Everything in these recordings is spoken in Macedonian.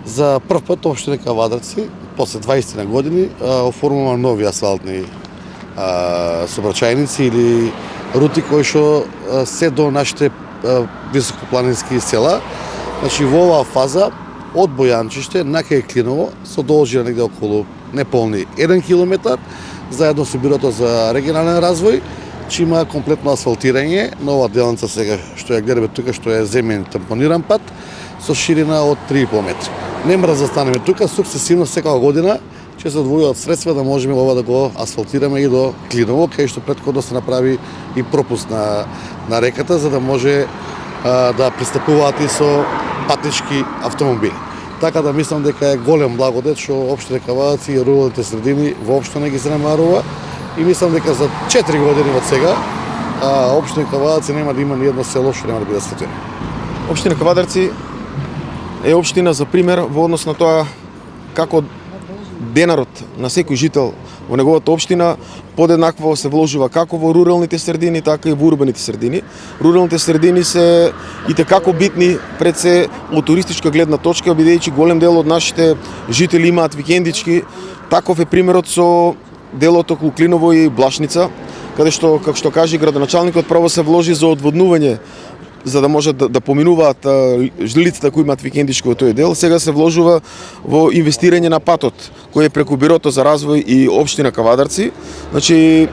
За прв пат општина Кавадарци, после 20 на години, оформува нови асфалтни сообраќајници или рути кои што се до нашите високопланински села. Значи во оваа фаза од Бојанчиште на кај Клиново со должина негде околу неполни 1 километар, заедно со Бирото за регионален развој, че има комплетно асфалтирање на оваа делница сега што ја гледаме тука, што е земен тампониран пат со ширина од 3,5 метри. Не мора да застанеме тука, сукцесивно секоја година ќе се одвојуваат средства да можеме ова да го асфалтираме и до Клиново, кај што претходно се направи и пропуст на реката за да може да пристапуваат и со патнички автомобили. Така да мислам дека е голем благодет што општина Кавадарци и руралните средини воопшто не ги занемарува и мислам дека за 4 години од сега општина Кавадарци нема да има ни едно село што нема да биде асфалтирано. Општина Кавадарци е општина за пример во однос на тоа како денарот на секој жител во неговата општина подеднакво се вложува како во руралните средини, така и во урбаните средини. Руралните средини се итекако битни пред се од туристичка гледна точка, бидејќи голем дел од нашите жители имаат викендички. Таков е примерот со делот околу Клиново и Блашница, каде што, како што кажи градоначалникот, право се вложи за одводнување за да може да поминуваат лицата кои имаат викендички во тој дел. Сега се вложува во инвестирање на патот, кој е преку Бирото за развој и општина Кавадарци. Значи,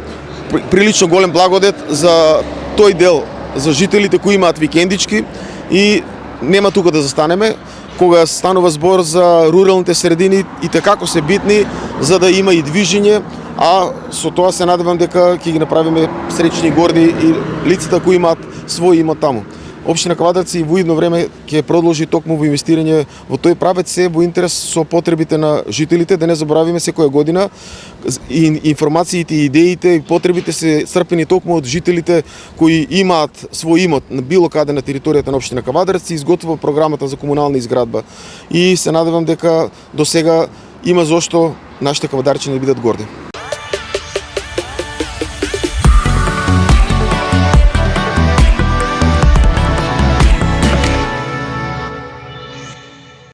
прилично голем благодет за тој дел, за жителите кои имаат викендички и нема тука да застанеме. Кога станува збор за руралните средини, и како се битни за да има и движење, а со тоа се надевам дека ќе ги направиме среќни и горди и лицата кои имаат свој имот таму. Општина Кавадарци во идно време ќе продолжи токму во инвестирање во тој правец, се во интерес со потребите на жителите, да не заборавиме секоја година и информациите, идеите и потребите се црпени токму од жителите кои имаат свој имот на било каде на територијата на општина Кавадарци, изготвува програмата за комунална изградба и се надевам дека до сега има зошто нашите кавадарчани да бидат горди.